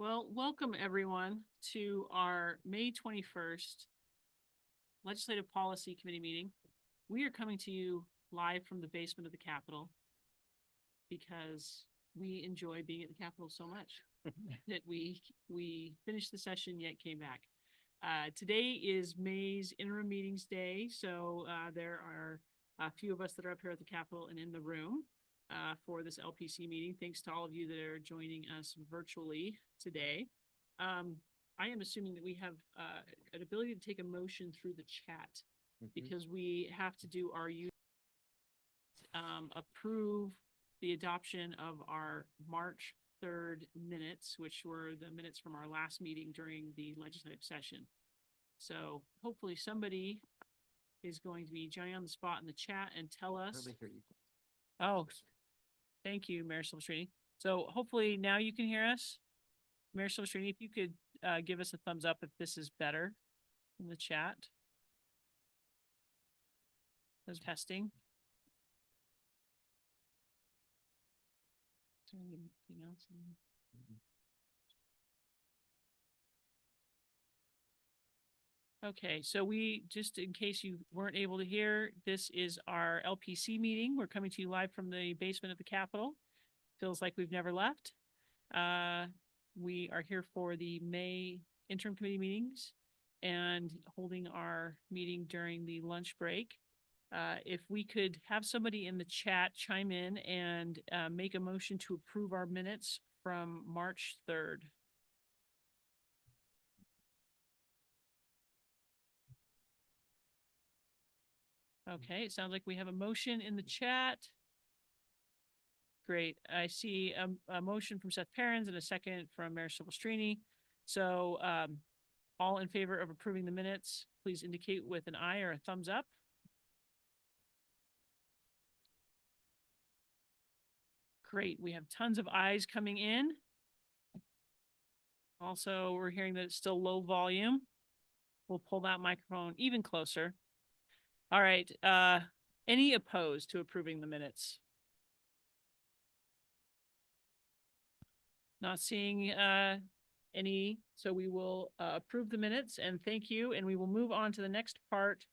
Well, welcome everyone to our May 21st Legislative Policy Committee meeting. We are coming to you live from the basement of the Capitol because we enjoy being at the Capitol so much that we finished the session yet came back. Today is May's interim meetings day, so there are a few of us that are up here at the Capitol and in the room for this LPC meeting. Thanks to all of you that are joining us virtually today. I am assuming that we have an ability to take a motion through the chat because we have to do our approve the adoption of our March 3rd minutes, which were the minutes from our last meeting during the legislative session. So hopefully somebody is going to be Johnny on the spot in the chat and tell us. Oh, thank you, Mayor Silvestrini. So hopefully now you can hear us. Mayor Silvestrini, if you could give us a thumbs up if this is better in the chat. There's testing. Is there anything else? Okay, so we, just in case you weren't able to hear, this is our LPC meeting. We're coming to you live from the basement of the Capitol. Feels like we've never left. We are here for the May interim committee meetings and holding our meeting during the lunch break. If we could have somebody in the chat chime in and make a motion to approve our minutes from March 3rd. Okay, it sounds like we have a motion in the chat. Great. I see a motion from Seth Perrins and a second from Mayor Silvestrini. So all in favor of approving the minutes, please indicate with an eye or a thumbs up. Great. We have tons of ayes coming in. Also, we're hearing that it's still low volume. We'll pull that microphone even closer. All right. Any opposed to approving the minutes? Not seeing any, so we will approve the minutes and thank you. And we will move on to the next part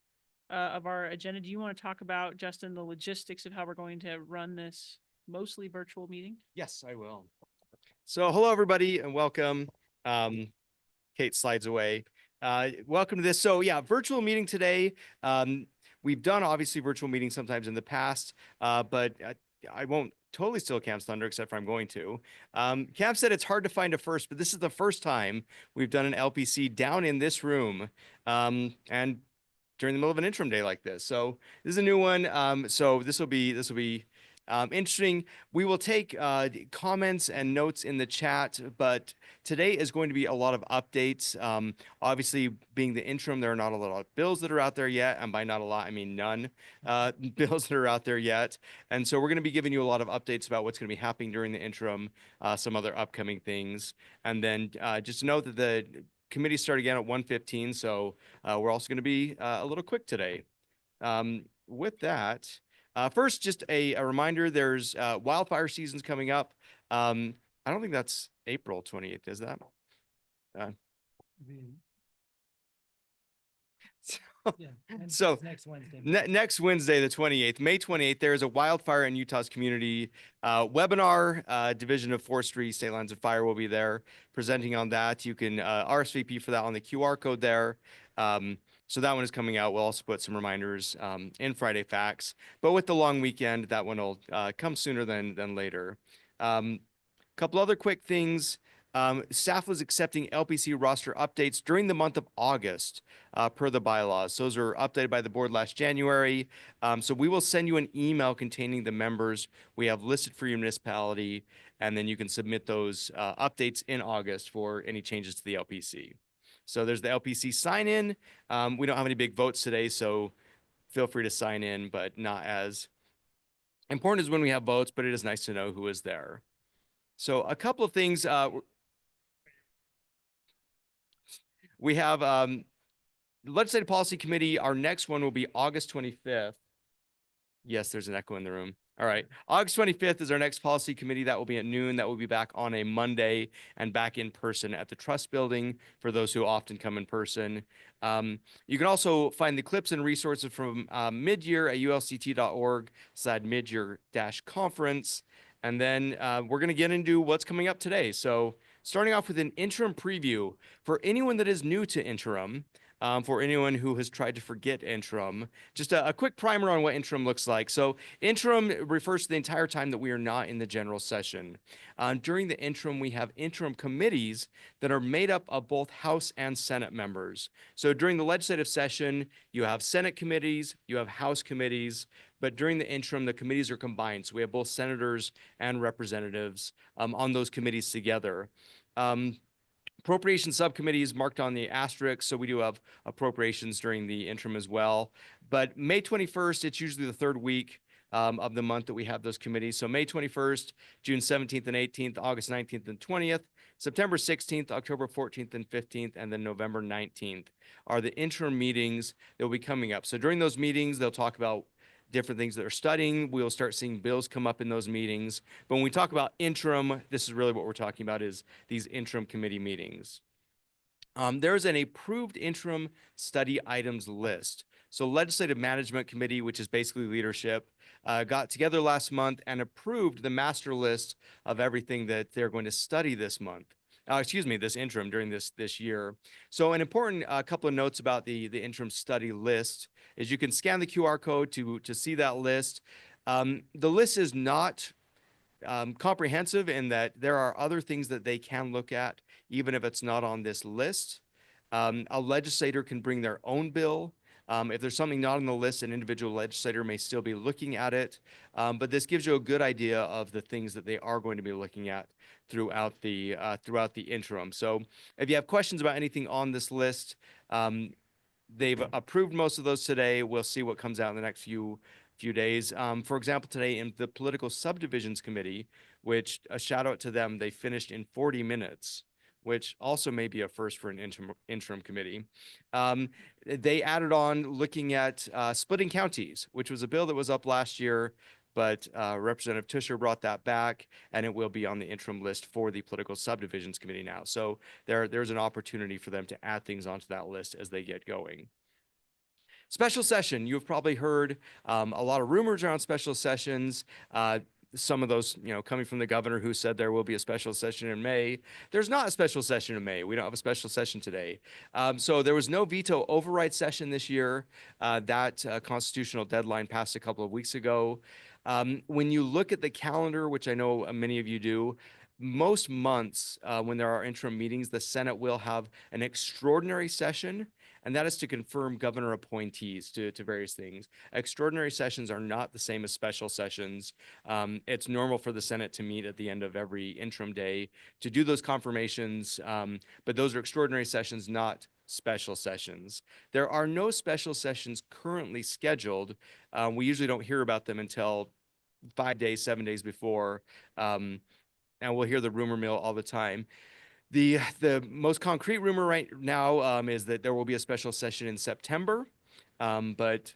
of our agenda. Do you want to talk about, Justin, the logistics of how we're going to run this mostly virtual meeting? Yes, I will. So hello, everybody, and welcome. Kate slides away. Welcome to this. So yeah, virtual meeting today. We've done obviously virtual meetings sometimes in the past, but I won't totally steal Cam's thunder, except for I'm going to. Cam said it's hard to find a first, but this is the first time we've done an LPC down in this room, and during the middle of an interim day like this. So this is a new one. So this will be interesting. We will take comments and notes in the chat, but today is going to be a lot of updates. Obviously, being the interim, there are not a lot of bills that are out there yet, and by not a lot, I mean none bills that are out there yet. And so we're going to be giving you a lot of updates about what's going to be happening during the interim, some other upcoming things, and then just note that the committee start again at 1:15, so we're also going to be a little quick today. With that. First, just a reminder, there's wildfire seasons coming up. I don't think that's April 28th, is that? So next Wednesday. Next Wednesday, the 28th, May 28th, there is a wildfire in Utah's community webinar. Division of Forestry, State Lines and Fire will be there presenting on that. You can RSVP for that on the QR code there. So that one is coming out. We'll also put some reminders in Friday Facts. But with the long weekend, that one will come sooner than later. Couple other quick things. Staff was accepting LPC roster updates during the month of August per the bylaws. Those were updated by the board last January. So we will send you an email containing the members we have listed for your municipality, and then you can submit those updates in August for any changes to the LPC. So there's the LPC sign in. We don't have any big votes today, so feel free to sign in, but not as important as when we have votes, but it is nice to know who is there. So a couple of things. We have Legislative Policy Committee. Our next one will be August 25th. Yes, there's an echo in the room. All right. August 25th is our next policy committee. That will be at noon. That will be back on a Monday and back in person at the Trust Building for those who often come in person. You can also find the clips and resources from mid-year at ulct.org/midyear-conference. And then we're going to get into what's coming up today. So starting off with an interim preview for anyone that is new to interim. For anyone who has tried to forget interim, just a quick primer on what interim looks like. So interim refers to the entire time that we are not in the general session. During the interim, we have interim committees that are made up of both House and Senate members. So during the legislative session, you have Senate committees, you have House committees, but during the interim, the committees are combined. So we have both senators and representatives on those committees together. Appropriation subcommittee is marked on the asterisk, so we do have appropriations during the interim as well. But May 21st, it's usually the third week of the month that we have those committees. So May 21st, June 17th and 18th, August 19th and 20th, September 16th, October 14th and 15th, and then November 19th are the interim meetings that will be coming up. So during those meetings, they'll talk about different things that they're studying. We'll start seeing bills come up in those meetings. But when we talk about interim, this is really what we're talking about is these interim committee meetings. There's an approved interim study items list. So Legislative Management Committee, which is basically leadership, got together last month and approved the master list of everything that they're going to study this month. This interim during this year. So an important couple of notes about the interim study list is you can scan the QR code to see that list. The list is not comprehensive in that there are other things that they can look at, even if it's not on this list. A legislator can bring their own bill. If there's something not on the list, an individual legislator may still be looking at it. But this gives you a good idea of the things that they are going to be looking at throughout the interim. So if you have questions about anything on this list, they've approved most of those today. We'll see what comes out in the next few days. For example, today in the Political Subdivisions Committee, which a shout out to them, they finished in 40 minutes, which also may be a first for an interim committee. They added on looking at splitting counties, which was a bill that was up last year, but Representative Tusher brought that back, and it will be on the interim list for the Political Subdivisions Committee now. So there's an opportunity for them to add things onto that list as they get going. Special session, you've probably heard a lot of rumors around special sessions. Some of those, coming from the governor who said there will be a special session in May. There's not a special session in May. We don't have a special session today. So there was no veto override session this year. That constitutional deadline passed a couple of weeks ago. When you look at the calendar, which I know many of you do, most months when there are interim meetings, the Senate will have an extraordinary session, and that is to confirm governor appointees to various things. Extraordinary sessions are not the same as special sessions. It's normal for the Senate to meet at the end of every interim day to do those confirmations, but those are extraordinary sessions, not special sessions. There are no special sessions currently scheduled. We usually don't hear about them until 5 days, 7 days before, and we'll hear the rumor mill all the time. The most concrete rumor right now is that there will be a special session in September, but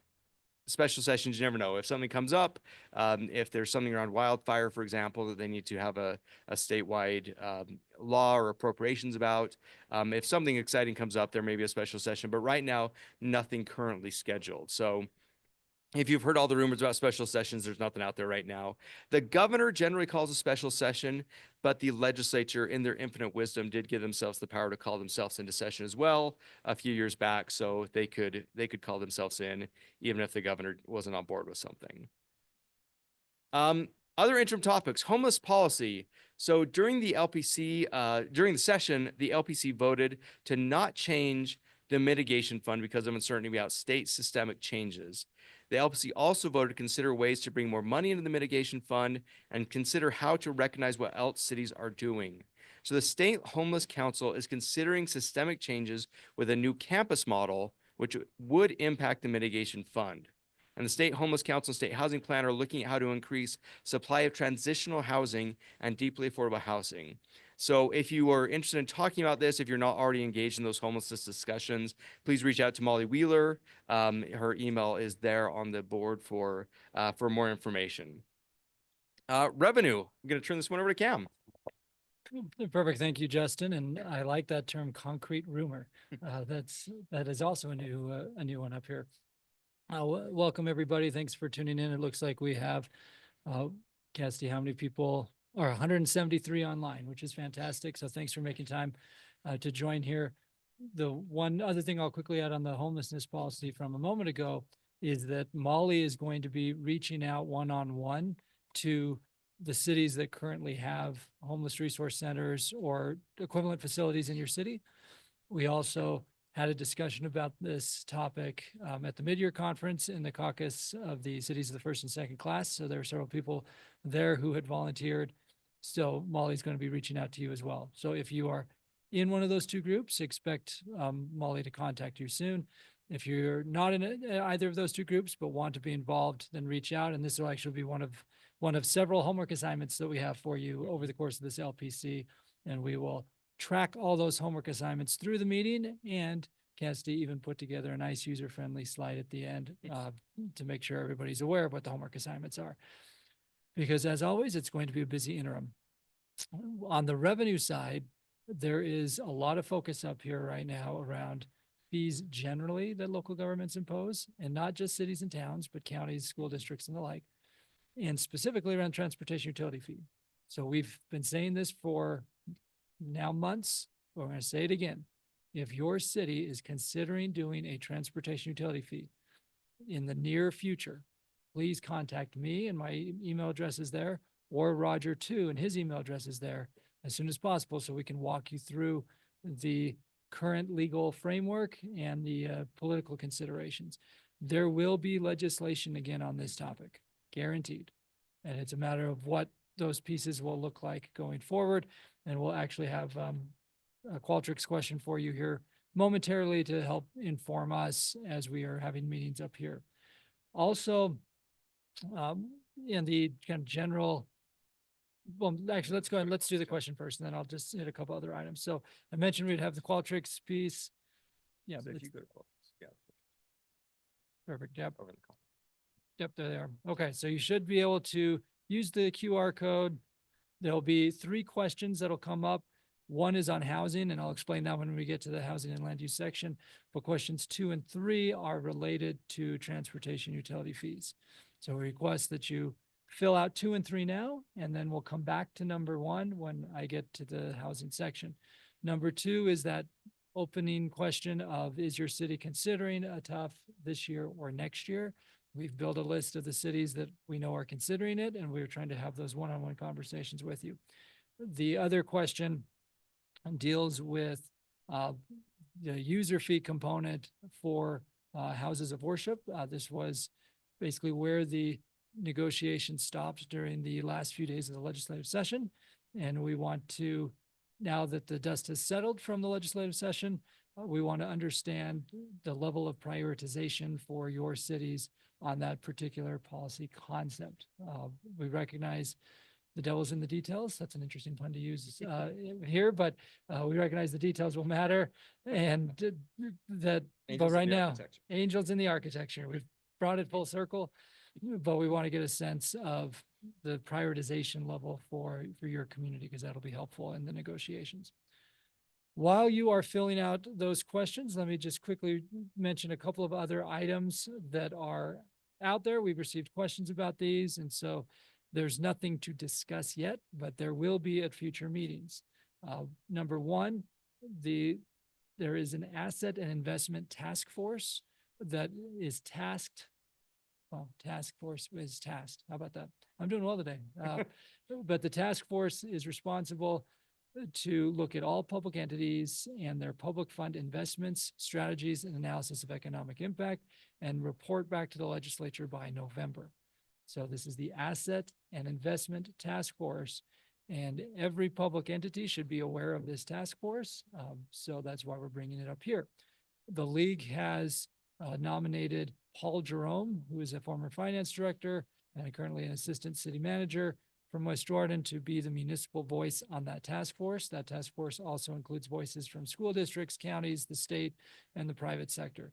special sessions, you never know. If something comes up, if there's something around wildfire, for example, that they need to have a statewide law or appropriations about, if something exciting comes up, there may be a special session, but right now, nothing currently scheduled. So if you've heard all the rumors about special sessions, there's nothing out there right now. The governor generally calls a special session, but the legislature, in their infinite wisdom, did give themselves the power to call themselves into session as well a few years back, so they could call themselves in, even if the governor wasn't on board with something. Other interim topics, homeless policy. So during the LPC, during the session, the LPC voted to not change the mitigation fund because of uncertainty about state systemic changes. The LPC also voted to consider ways to bring more money into the mitigation fund and consider how to recognize what else cities are doing. So the State Homeless Council is considering systemic changes with a new campus model, which would impact the mitigation fund. And the State Homeless Council and State Housing Plan are looking at how to increase supply of transitional housing and deeply affordable housing. So if you are interested in talking about this, if you're not already engaged in those homelessness discussions, please reach out to Molly Wheeler. Her email is there on the board for more information. Revenue. I'm going to turn this one over to Cam. Perfect. Thank you, Justin. And I like that term, concrete rumor. That is also a new one up here. Welcome, everybody. Thanks for tuning in. It looks like we have, Cassidy, how many people are 173 online, which is fantastic. So thanks for making time to join here. The one other thing I'll quickly add on the homelessness policy from a moment ago is that Molly is going to be reaching out one-on-one to the cities that currently have homeless resource centers or equivalent facilities in your city. We also had a discussion about this topic at the mid-year conference in the caucus of the cities of the first and second class. So there are several people there who had volunteered. So Molly's going to be reaching out to you as well. So if you are in one of those two groups, expect Molly to contact you soon. If you're not in either of those two groups but want to be involved, then reach out. And this will actually be one of several homework assignments that we have for you over the course of this LPC. And we will track all those homework assignments through the meeting, and Cassidy even put together a nice user-friendly slide at the end to make sure everybody's aware of what the homework assignments are. Because as always, it's going to be a busy interim. On the revenue side, there is a lot of focus up here right now around fees generally that local governments impose, and not just cities and towns, but counties, school districts, and the like, and specifically around transportation utility fee. So we've been saying this for now months, but we're going to say it again. If your city is considering doing a transportation utility fee in the near future, please contact me, and my email address is there, or Roger too, and his email address is there, as soon as possible, so we can walk you through the current legal framework and the political considerations. There will be legislation again on this topic, guaranteed. And it's a matter of what those pieces will look like going forward. And we'll actually have a Qualtrics question for you here momentarily to help inform us as we are having meetings up here. Also, in the kind of general, well, actually, let's go ahead. Let's do the question first, and then I'll just hit a couple other items. So I mentioned we'd have the Qualtrics piece. Yeah. So if you go to Qualtrics, yeah. Perfect. Yep. Over the call. Yep, there they are. Okay, so you should be able to use the QR code. There'll be 3 questions that'll come up. One is on housing, and I'll explain that when we get to the housing and land use section. But questions 2 and 3 are related to transportation utility fees. So we request that you fill out 2 and 3 now, and then we'll come back to number 1 when I get to the housing section. Number 2 is that opening question of, is your city considering a TUF this year or next year? We've built a list of the cities that we know are considering it, and we're trying to have those one-on-one conversations with you. The other question deals with the user fee component for houses of worship. This was basically where the negotiation stopped during the last few days of the legislative session. And we want to, now that the dust has settled from the legislative session, we want to understand the level of prioritization for your cities on that particular policy concept. We recognize the devil's in the details. That's an interesting pun to use here, but we recognize the details will matter, and that, but right now, angels in the architecture. We've brought it full circle, but we want to get a sense of the prioritization level for your community, because that'll be helpful in the negotiations. While you are filling out those questions, let me just quickly mention a couple of other items that are out there. We've received questions about these, and so there's nothing to discuss yet, but there will be at future meetings. Number 1, there is an asset and investment task force that is tasked. Well, task force is tasked. How about that? I'm doing well today. But the task force is responsible to look at all public entities and their public fund investments, strategies, and analysis of economic impact, and report back to the legislature by November. So this is the Asset and Investment Task Force, and every public entity should be aware of this task force. So that's why we're bringing it up here. The league has nominated Paul Jerome, who is a former finance director and currently an assistant city manager from West Jordan, to be the municipal voice on that task force. That task force also includes voices from school districts, counties, the state, and the private sector.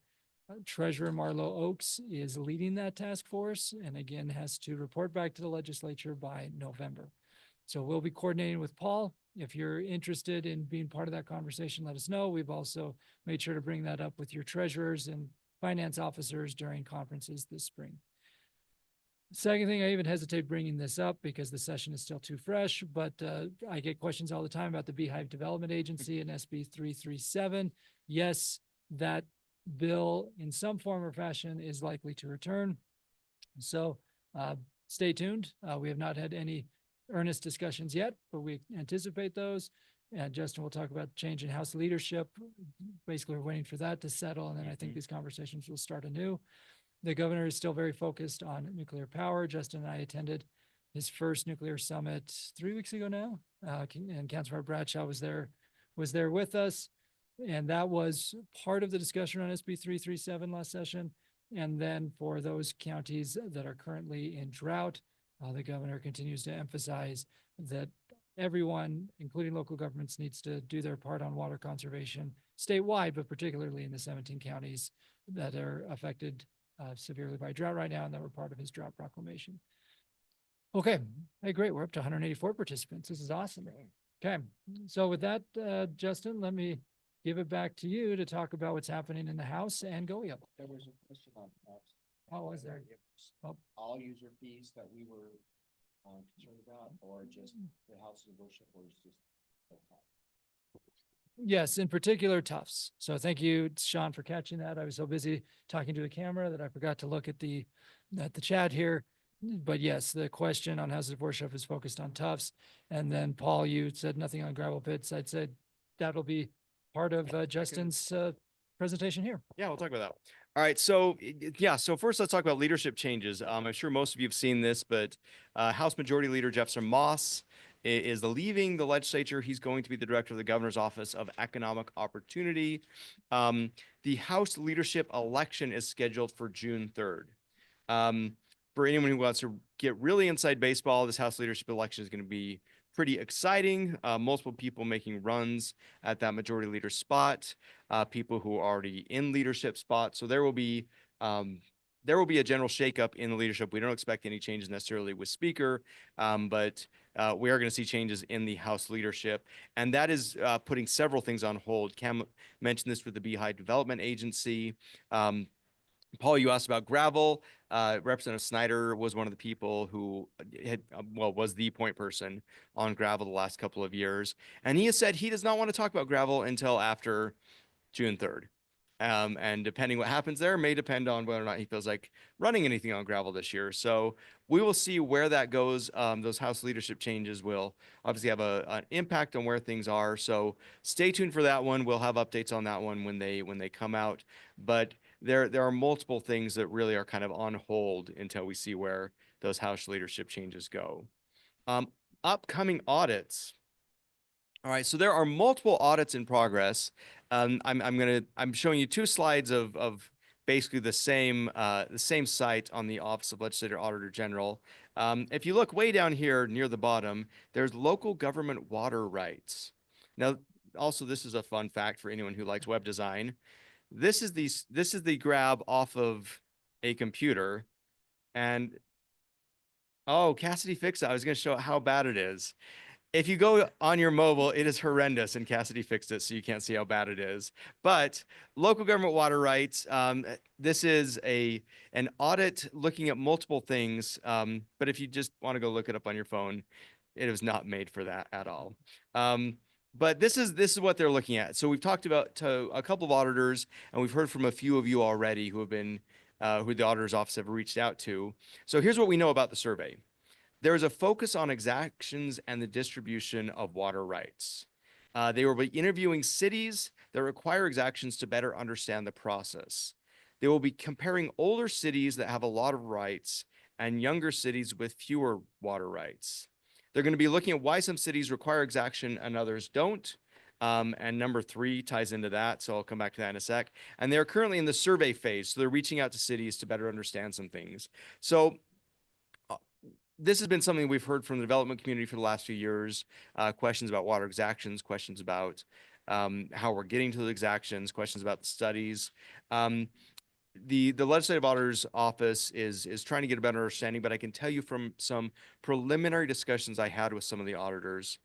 Treasurer Marlo Oaks is leading that task force and again has to report back to the legislature by November. So we'll be coordinating with Paul. If you're interested in being part of that conversation, let us know. We've also made sure to bring that up with your treasurers and finance officers during conferences this spring. Second thing, I even hesitate bringing this up because the session is still too fresh, but I get questions all the time about the Beehive Development Agency and SB 337. Yes, that bill in some form or fashion is likely to return. So stay tuned. We have not had any earnest discussions yet, but we anticipate those. And Justin will talk about change in House leadership. Basically, we're waiting for that to settle, and then I think these conversations will start anew. The governor is still very focused on nuclear power. Justin and I attended his first nuclear summit 3 weeks ago now, and Councilmember Bradshaw was there with us. And that was part of the discussion on SB 337 last session. And then for those counties that are currently in drought, the governor continues to emphasize that everyone, including local governments, needs to do their part on water conservation statewide, but particularly in the 17 counties that are affected severely by drought right now, and that were part of his drought proclamation. Okay, hey, great. We're up to 184 participants. This is awesome. Okay, so with that, Justin, let me give it back to you to talk about what's happening in the House and GOEO. There was a question on. Oh, was there? Oh. All user fees that we were concerned about, or just the houses of worship, or is just the top? Yes, in particular Tufts. So thank you, Sean, for catching that. I was so busy talking to the camera that I forgot to look at the chat here. But yes, the question on houses of worship is focused on Tufts. And then Paul, you said nothing on gravel pits. I'd said that'll be part of Justin's presentation here. Yeah, we'll talk about that. All right. So yeah. So first, let's talk about leadership changes. I'm sure most of you have seen this, but House Majority Leader Jefferson Moss is leaving the legislature. He's going to be the director of the governor's office of economic opportunity. The House leadership election is scheduled for June 3rd. For anyone who wants to get really inside baseball, this House leadership election is going to be pretty exciting. Multiple people making runs at that majority leader spot, people who are already in leadership spots. So there will be a general shakeup in the leadership. We don't expect any changes necessarily with Speaker, but we are going to see changes in the House leadership, and that is putting several things on hold. Cam mentioned this with the Beehive Development Agency. Paul, you asked about gravel. Representative Snyder was one of the people who was the point person on gravel the last couple of years. And he has said he does not want to talk about gravel until after June 3rd. And depending what happens there may depend on whether or not he feels like running anything on gravel this year. So we will see where that goes. Those House leadership changes will obviously have an impact on where things are. So stay tuned for that one. We'll have updates on that one when they come out. But there are multiple things that really are kind of on hold until we see where those House leadership changes go. Upcoming audits. All right, so there are multiple audits in progress. I'm showing you two slides of basically the same site on the Office of Legislative Auditor General. If you look way down here near the bottom, there's local government water rights. Now, also this is a fun fact for anyone who likes web design. This is the grab off of a computer, and oh, Cassidy fixed it. I was going to show how bad it is. If you go on your mobile, it is horrendous, and Cassidy fixed it, so you can't see how bad it is. But local government water rights, this is an audit looking at multiple things. But if you just want to go look it up on your phone, it was not made for that at all. But this is what they're looking at. So we've talked about to a couple of auditors, and we've heard from a few of you already who have been who the auditor's office have reached out to. So here's what we know about the survey. There is a focus on exactions and the distribution of water rights. They will be interviewing cities that require exactions to better understand the process. They will be comparing older cities that have a lot of rights and younger cities with fewer water rights. They're going to be looking at why some cities require exaction and others don't. And number 3 ties into that, so I'll come back to that in a sec. And they're currently in the survey phase, so they're reaching out to cities to better understand some things. So this has been something we've heard from the development community for the last few years, questions about water exactions, questions about how we're getting to the exactions, questions about the studies. the legislative auditor's office is trying to get a better understanding, but I can tell you from some preliminary discussions I had with some of the auditors,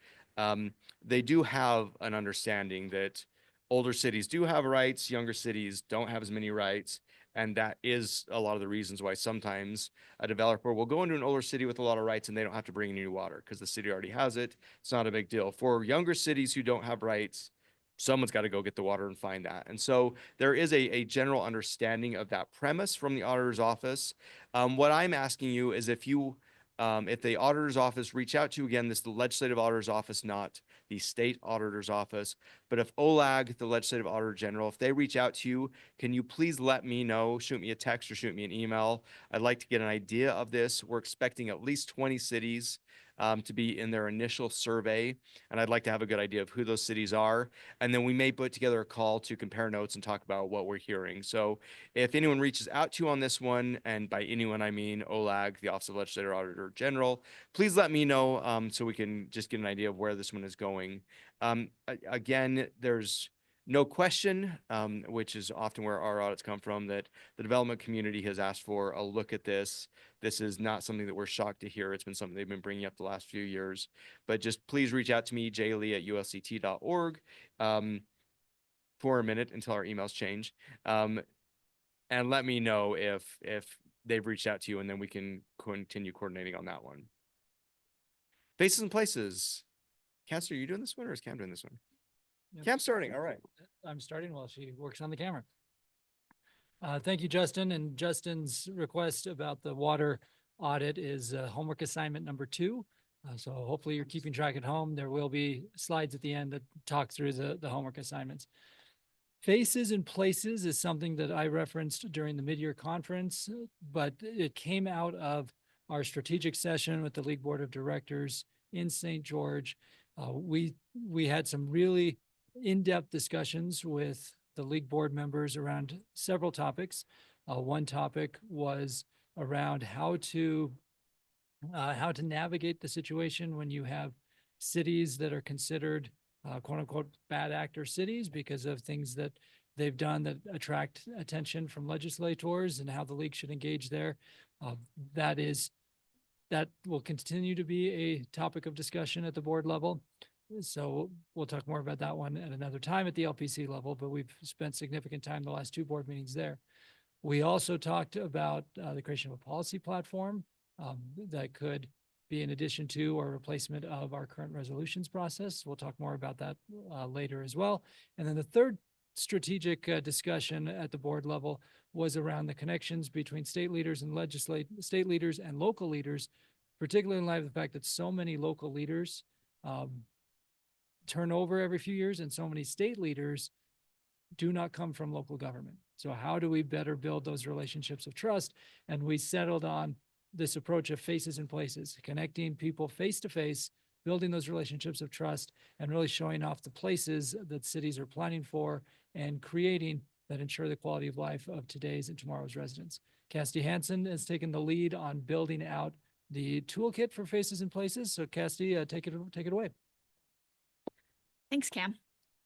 they do have an understanding that older cities do have rights, younger cities don't have as many rights. And that is a lot of the reasons why sometimes a developer will go into an older city with a lot of rights and they don't have to bring any new water because the city already has it. It's not a big deal. For younger cities who don't have rights, someone's got to go get the water and find that. And so there is a general understanding of that premise from the auditor's office. What I'm asking you is if the auditor's office reach out to you, again, this is the legislative auditor's office, not the state auditor's office. But if OLAG, the legislative auditor general, if they reach out to you, can you please let me know, shoot me a text or shoot me an email. I'd like to get an idea of this. We're expecting at least 20 cities to be in their initial survey. And I'd like to have a good idea of who those cities are. And then we may put together a call to compare notes and talk about what we're hearing. So if anyone reaches out to you on this one, and by anyone, I mean OLAG, the Office of Legislative Auditor General, please let me know so we can just get an idea of where this one is going. Again, there's no question, which is often where our audits come from, that the development community has asked for a look at this. This is not something that we're shocked to hear. It's been something they've been bringing up the last few years. But just please reach out to me, jlee@ulct.org, for a minute until our emails change, and let me know if they've reached out to you, and then we can continue coordinating on that one. Faces and Places. Cass, are you doing this one or is Cam doing this one? Yep. Cam's starting. All right. I'm starting while she works on the camera. Thank you, Justin. And Justin's request about the water audit is homework assignment number 2. So hopefully you're keeping track at home. There will be slides at the end that talk through the homework assignments. Faces and Places is something that I referenced during the mid-year conference, but it came out of our strategic session with the League Board of Directors in St. George. We had some really in-depth discussions with the League board members around several topics. One topic was around how to navigate the situation when you have cities that are considered quote unquote bad actor cities because of things that they've done that attract attention from legislators, and how the league should engage there. That will continue to be a topic of discussion at the board level. So we'll talk more about that one at another time at the LPC level, but we've spent significant time the last 2 board meetings there. We also talked about the creation of a policy platform that could be in addition to or replacement of our current resolutions process. We'll talk more about that later as well. And then the third strategic discussion at the board level was around the connections between state leaders and state leaders and local leaders, particularly in light of the fact that so many local leaders turn over every few years and so many state leaders do not come from local government. So how do we better build those relationships of trust? And we settled on this approach of Faces and Places, connecting people face to face, building those relationships of trust, and really showing off the places that cities are planning for and creating that ensure the quality of life of today's and tomorrow's residents. Cassidy Hansen has taken the lead on building out the toolkit for Faces and Places. So Cassidy, take it away. Thanks, Cam.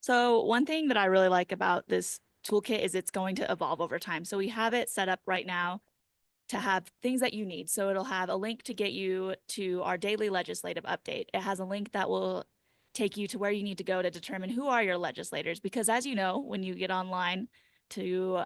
So one thing that I really like about this toolkit is it's going to evolve over time. So we have it set up right now to have things that you need. So it'll have a link to get you to our daily legislative update. It has a link that will take you to where you need to go to determine who are your legislators. Because as you know, when you get online to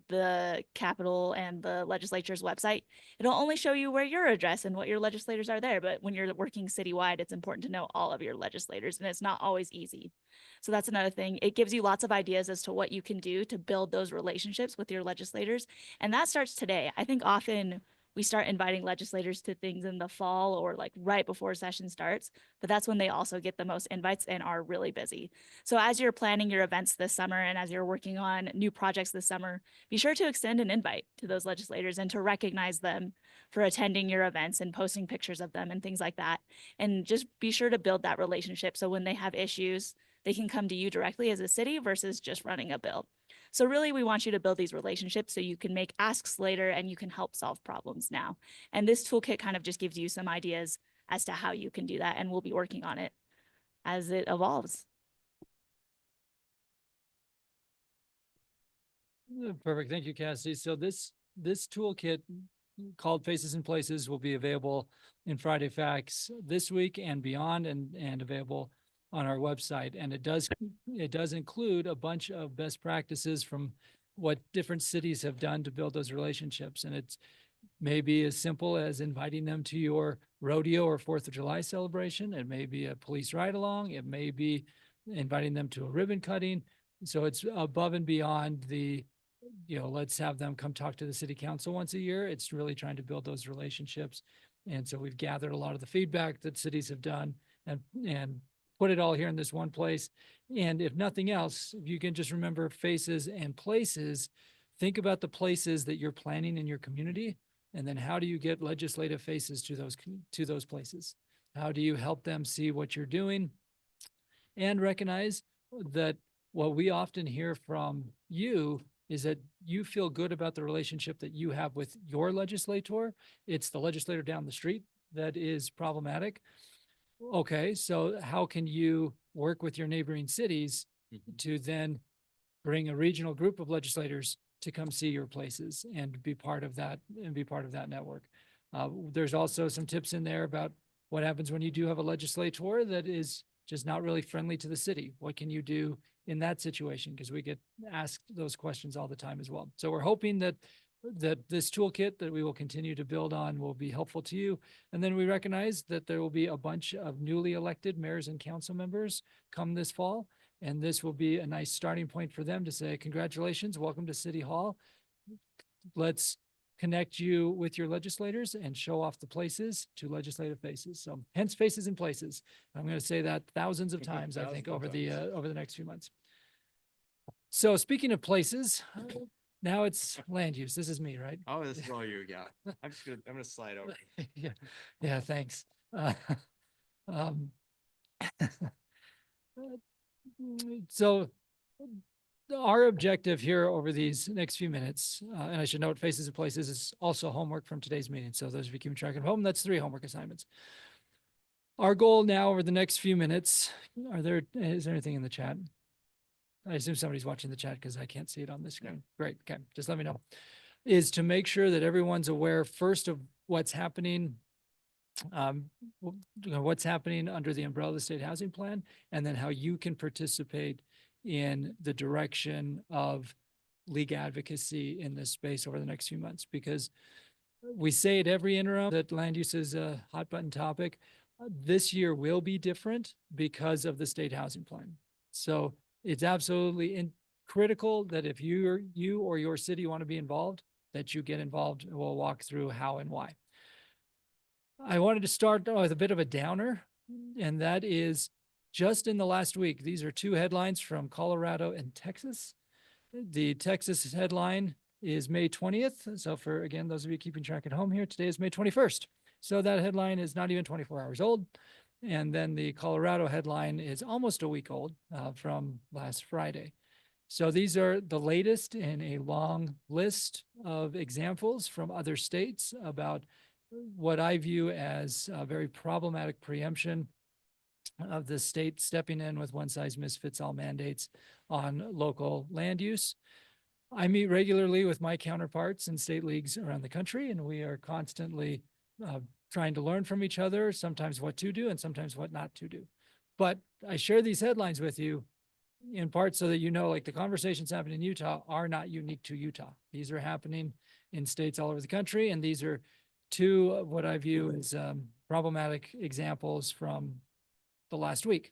the Capitol and the legislature's website, it'll only show you where your address and what your legislators are there. But when you're working citywide, it's important to know all of your legislators, and it's not always easy. So that's another thing. It gives you lots of ideas as to what you can do to build those relationships with your legislators. And that starts today. I think often we start inviting legislators to things in the fall or like right before session starts, but that's when they also get the most invites and are really busy. So as you're planning your events this summer and as you're working on new projects this summer, be sure to extend an invite to those legislators and to recognize them for attending your events and posting pictures of them and things like that. And just be sure to build that relationship so when they have issues, they can come to you directly as a city versus just running a bill. So really, we want you to build these relationships so you can make asks later and you can help solve problems now. And this toolkit kind of just gives you some ideas as to how you can do that, and we'll be working on it as it evolves. Perfect. Thank you, Cassidy. So this toolkit called Faces and Places will be available in Friday Facts this week and beyond, and available on our website. And it does include a bunch of best practices from what different cities have done to build those relationships. And it's maybe as simple as inviting them to your rodeo or 4th of July celebration. It may be a police ride along. It may be inviting them to a ribbon cutting. So it's above and beyond the, let's have them come talk to the city council once a year. It's really trying to build those relationships. And so we've gathered a lot of the feedback that cities have done and put it all here in this one place. And if nothing else, if you can just remember faces and places, think about the places that you're planning in your community. And then how do you get legislative faces to those places? How do you help them see what you're doing? And recognize that what we often hear from you is that you feel good about the relationship that you have with your legislator. It's the legislator down the street that is problematic. Okay, so how can you work with your neighboring cities to then bring a regional group of legislators to come see your places and be part of that network? There's also some tips in there about what happens when you do have a legislator that is just not really friendly to the city. What can you do in that situation? Because we get asked those questions all the time as well. So we're hoping that this toolkit that we will continue to build on will be helpful to you. And then we recognize that there will be a bunch of newly elected mayors and council members come this fall. And this will be a nice starting point for them to say, congratulations, welcome to City Hall. Let's connect you with your legislators and show off the places to legislative faces. So hence Faces and Places. I'm going to say that thousands of times, I think, over the next few months. So speaking of places, now it's land use. This is me, right? Oh, this is all you got. I'm gonna slide over. Yeah, yeah, thanks. So our objective here over these next few minutes, and I should note Faces and Places is also homework from today's meeting. So those of you keeping track at home, that's 3 homework assignments. Our goal now over the next few minutes, is there anything in the chat? I assume somebody's watching the chat because I can't see it on the screen. Great. Okay. Just let me know. Is to make sure that everyone's aware first of what's happening, what's happening under the umbrella of the state housing plan, and then how you can participate in the direction of league advocacy in this space over the next few months. Because we say at every interim that land use is a hot button topic. This year will be different because of the state housing plan. So it's absolutely critical that if you or your city want to be involved, that you get involved. And we'll walk through how and why. I wanted to start with a bit of a downer, and that is just in the last week. These are 2 headlines from Colorado and Texas. The Texas headline is May 20th. So for, again, those of you keeping track at home here, today is May 21st. So that headline is not even 24 hours old. And then the Colorado headline is almost a week old from last Friday. So these are the latest in a long list of examples from other states about what I view as a very problematic preemption of the state stepping in with one-size-fits-all mandates on local land use. I meet regularly with my counterparts in state leagues around the country, and we are constantly trying to learn from each other, sometimes what to do and sometimes what not to do. But I share these headlines with you in part so that you know, like, the conversations happening in Utah are not unique to Utah. These are happening in states all over the country, and these are 2 of what I view as problematic examples from the last week.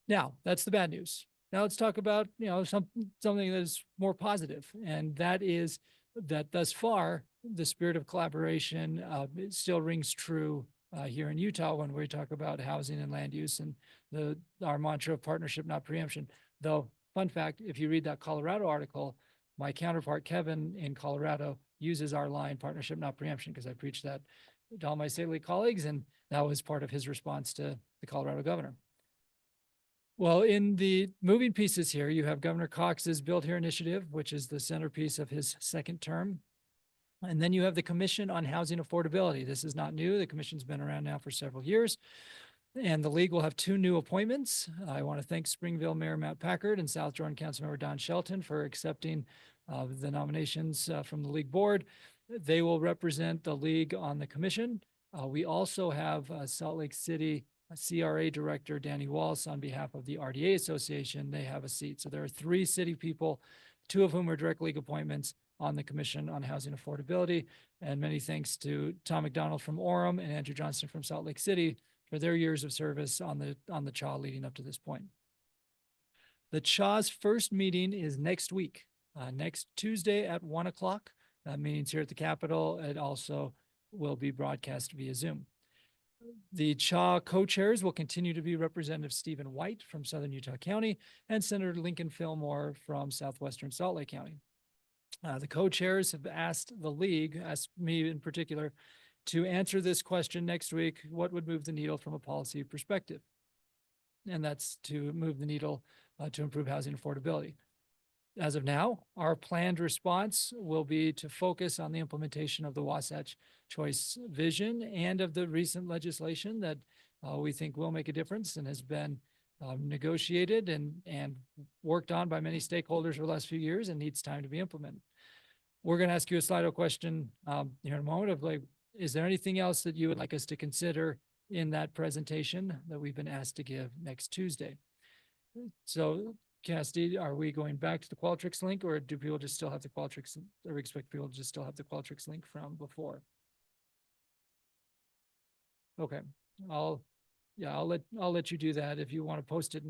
Now, that's the bad news. Now let's talk about, something that is more positive, and that is that thus far, the spirit of collaboration it still rings true here in Utah when we talk about housing and land use and our mantra of partnership, not preemption. Though, fun fact, if you read that Colorado article, my counterpart, Kevin, in Colorado, uses our line, partnership, not preemption, because I preached that to all my state league colleagues, and that was part of his response to the Colorado governor. Well, in the moving pieces here, you have Governor Cox's Build Here initiative, which is the centerpiece of his second term. And then you have the Commission on Housing Affordability. This is not new. The commission's been around now for several years. And the league will have two new appointments. I want to thank Springville Mayor Matt Packard and South Jordan Councilmember Don Shelton for accepting the nominations from the league board. They will represent the league on the commission. We also have Salt Lake City CRA Director Danny Walsh on behalf of the RDA Association. They have a seat. So there are three city people, two of whom are direct league appointments on the Commission on Housing Affordability. And many thanks to Tom McDonald from Orem and Andrew Johnston from Salt Lake City for their years of service on the CHA leading up to this point. The CHA's first meeting is next week, next Tuesday at 1 o'clock. That meeting's here at the Capitol. It also will be broadcast via Zoom. The CHA co-chairs will continue to be Representative Stephen White from Southern Utah County and Senator Lincoln Fillmore from Southwestern Salt Lake County. The co-chairs have asked the league, asked me in particular, to answer this question next week: what would move the needle from a policy perspective? And that's to move the needle to improve housing affordability. As of now, our planned response will be to focus on the implementation of the Wasatch Choice vision and of the recent legislation that we think will make a difference and has been negotiated and worked on by many stakeholders for the last few years and needs time to be implemented. We're going to ask you a Slido question here in a moment of like, is there anything else that you would like us to consider in that presentation that we've been asked to give next Tuesday? So Cassidy, are we going back to the Qualtrics link, or do people just still have the Qualtrics, or we expect people to just still have the Qualtrics link from before? Okay, I'll let you do that. If you want to post it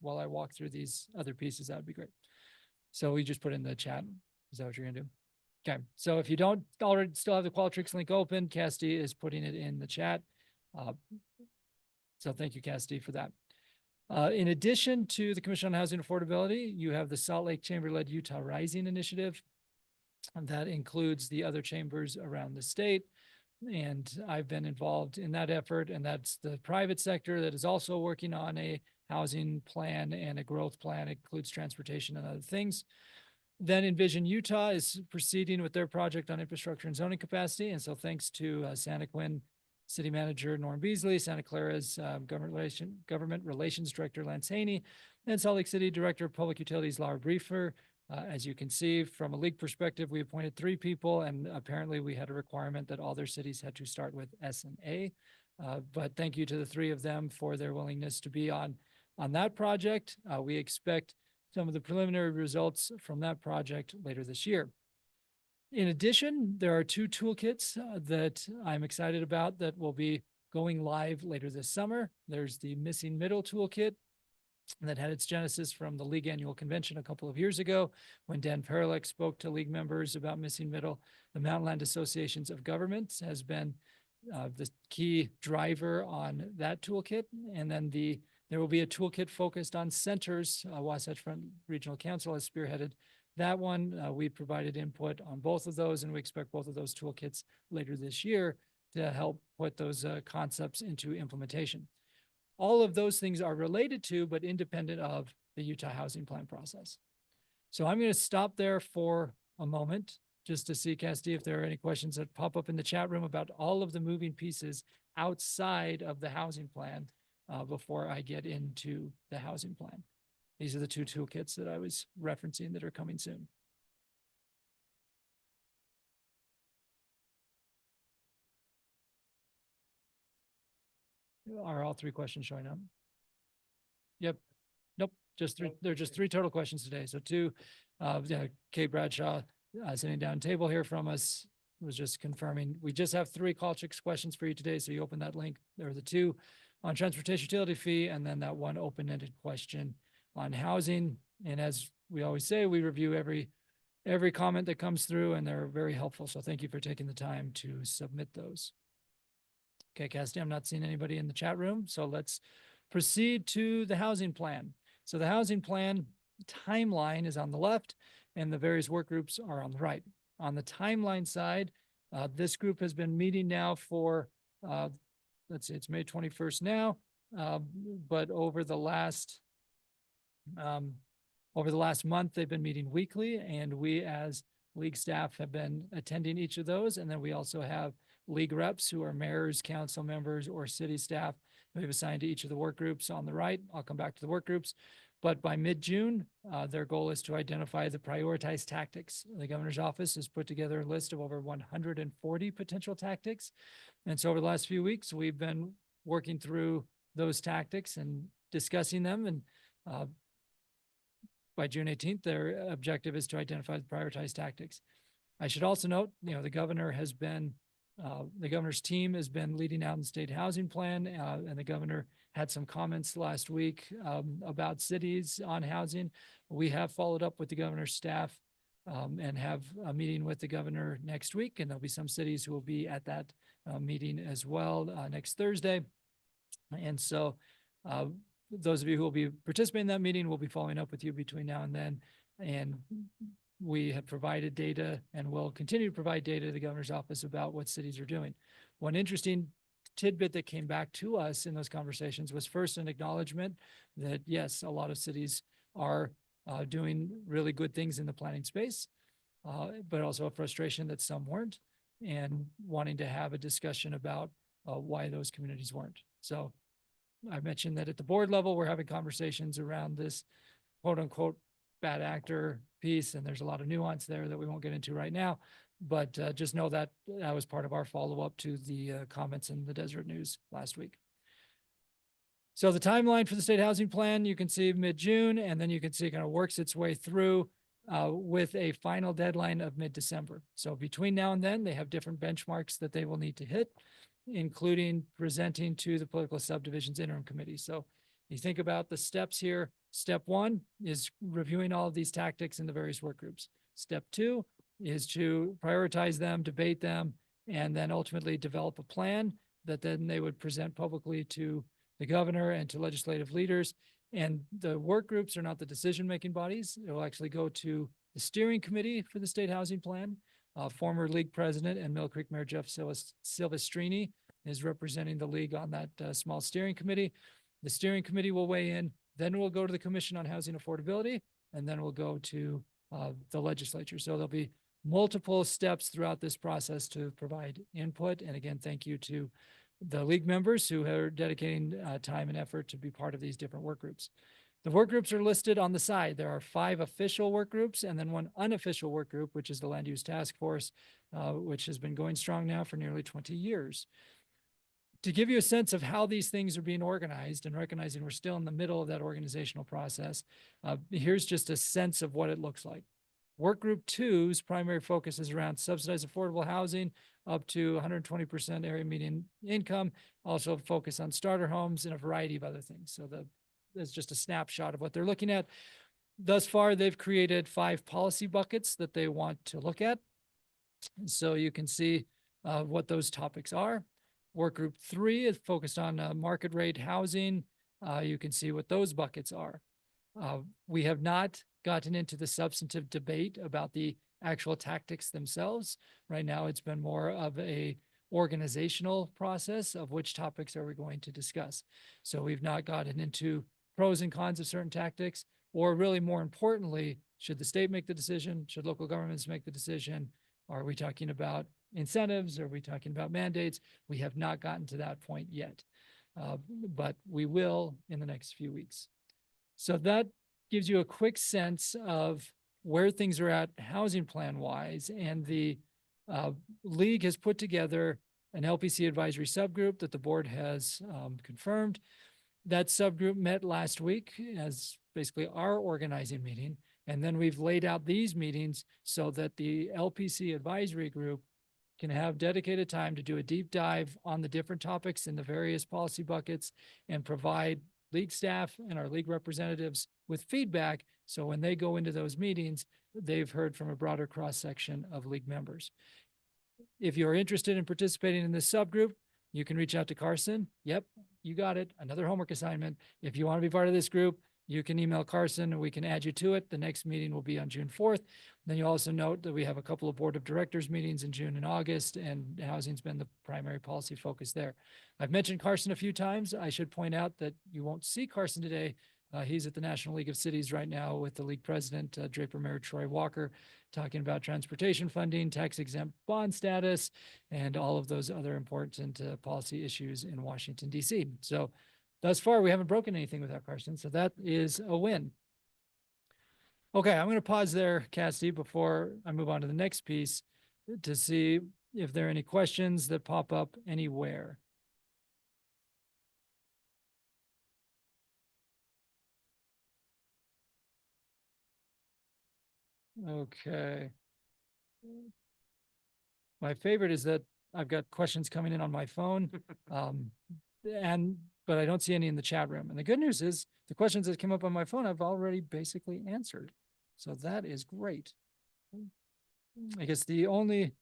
while I walk through these other pieces, that would be great. So we just put in the chat. Is that what you're gonna do? Okay, so if you don't already still have the Qualtrics link open, Cassidy is putting it in the chat. So thank you, Cassidy, for that. In addition to the Commission on Housing Affordability, you have the Salt Lake Chamber-led Utah Rising Initiative. And that includes the other chambers around the state. And I've been involved in that effort, and that's the private sector that is also working on a housing plan and a growth plan. It includes transportation and other things. Then Envision Utah is proceeding with their project on infrastructure and zoning capacity. And so thanks to Santa Quinn City Manager Norm Beasley, Santa Clara's Government Relations Director Lance Haney, and Salt Lake City Director of Public Utilities Laura Briefer. As you can see, from a league perspective, we appointed 3 people, and apparently we had a requirement that all their cities had to start with S and A. But thank you to the 3 of them for their willingness to be on that project. We expect some of the preliminary results from that project later this year. In addition, there are 2 toolkits that I'm excited about that will be going live later this summer. There's the Missing Middle Toolkit that had its genesis from the League Annual Convention a couple of years ago when Dan Paralek spoke to League members about Missing Middle. The Mountain Land Associations of Governments has been the key driver on that toolkit. And then there will be a toolkit focused on centers. Wasatch Front Regional Council has spearheaded that one. We provided input on both of those, and we expect both of those toolkits later this year to help put those concepts into implementation. All of those things are related to, but independent of, the Utah Housing Plan process. So I'm going to stop there for a moment just to see, Cassidy, if there are any questions that pop up in the chat room about all of the moving pieces outside of the housing plan before I get into the housing plan. These are the 2 toolkits that I was referencing that are coming soon. Are all 3 questions showing up? Yep. Nope. Just 3. There are just 3 total questions today. So 2, Kate Bradshaw sitting down table here from us was just confirming. We just have 3 Qualtrics questions for you today. So you open that link. There are the 2 on transportation utility fee, and then that 1 open-ended question on housing. And as we always say, we review every comment that comes through, and they're very helpful. So thank you for taking the time to submit those. Okay, Cassidy, I'm not seeing anybody in the chat room. So let's proceed to the housing plan. So the housing plan timeline is on the left, and the various work groups are on the right. On the timeline side, this group has been meeting now for, let's see, it's May 21st now, but over the last month, they've been meeting weekly, and we as league staff have been attending each of those. And then we also have league reps who are mayors, council members, or city staff that we've assigned to each of the work groups on the right. I'll come back to the work groups. But by mid-June, their goal is to identify the prioritized tactics. The governor's office has put together a list of over 140 potential tactics. And so over the last few weeks, we've been working through those tactics and discussing them. And by June 18th, their objective is to identify the prioritized tactics. I should also note, the governor has been, the governor's team has been leading out the state housing plan, and the governor had some comments last week about cities on housing. We have followed up with the governor's staff and have a meeting with the governor next week, and there'll be some cities who will be at that meeting as well next Thursday. And so those of you who will be participating in that meeting, will be following up with you between now and then. And we have provided data and will continue to provide data to the governor's office about what cities are doing. One interesting tidbit that came back to us in those conversations was first an acknowledgement that yes, a lot of cities are doing really good things in the planning space, but also a frustration that some weren't, and wanting to have a discussion about why those communities weren't. So I mentioned that at the board level, we're having conversations around this quote unquote bad actor piece, and there's a lot of nuance there that we won't get into right now. But just know that that was part of our follow-up to the comments in the Deseret News last week. So the timeline for the state housing plan, you can see mid-June, and then you can see it kind of works its way through with a final deadline of mid-December. So between now and then, they have different benchmarks that they will need to hit, including presenting to the Political Subdivisions Interim Committee. So you think about the steps here. Step one is reviewing all of these tactics in the various work groups. Step two is to prioritize them, debate them, and then ultimately develop a plan that then they would present publicly to the governor and to legislative leaders. And the work groups are not the decision-making bodies. It will actually go to the steering committee for the state housing plan. Former league president and Mill Creek Mayor Jeff Silvestrini is representing the league on that small steering committee. The steering committee will weigh in, then we'll go to the Commission on Housing Affordability, and then we'll go to the legislature. So there'll be multiple steps throughout this process to provide input. And again, thank you to the league members who are dedicating time and effort to be part of these different work groups. The work groups are listed on the side. There are 5 official work groups and then 1 unofficial work group, which is the Land Use Task Force, which has been going strong now for nearly 20 years. To give you a sense of how these things are being organized and recognizing we're still in the middle of that organizational process, here's just a sense of what it looks like. Work Group 2's primary focus is around subsidized affordable housing up to 120% area median income, also focus on starter homes and a variety of other things. So that's just a snapshot of what they're looking at. Thus far, they've created 5 policy buckets that they want to look at. So you can see what those topics are. Work Group 3 is focused on market rate housing. You can see what those buckets are. We have not gotten into the substantive debate about the actual tactics themselves. Right now, it's been more of a organizational process of which topics are we going to discuss. So we've not gotten into pros and cons of certain tactics, or really more importantly, should the state make the decision? Should local governments make the decision? Are we talking about incentives? Are we talking about mandates? We have not gotten to that point yet, but we will in the next few weeks. So that gives you a quick sense of where things are at housing plan wise. And the league has put together an LPC advisory subgroup that the board has confirmed. That subgroup met last week as basically our organizing meeting. And then we've laid out these meetings so that the LPC advisory group can have dedicated time to do a deep dive on the different topics in the various policy buckets and provide league staff and our league representatives with feedback. So when they go into those meetings, they've heard from a broader cross-section of league members. If you're interested in participating in this subgroup, you can reach out to Carson. Yep, you got it. Another homework assignment. If you want to be part of this group, you can email Carson and we can add you to it. The next meeting will be on June 4th. Then you also note that we have a couple of board of directors meetings in June and August, and housing's been the primary policy focus there. I've mentioned Carson a few times. I should point out that you won't see Carson today He's at the National League of Cities right now with the league president, Draper Mayor Troy Walker, talking about transportation funding, tax exempt bond status, and all of those other important policy issues in Washington, D.C. So thus far, we haven't broken anything with that question, so that is a win. Okay, I'm going to pause there, Cassidy, before I move on to the next piece to see if there are any questions that pop up anywhere. Okay. My favorite is that I've got questions coming in on my phone. But I don't see any in the chat room. And the good news is the questions that came up on my phone, I've already basically answered. So that is great. I guess the only,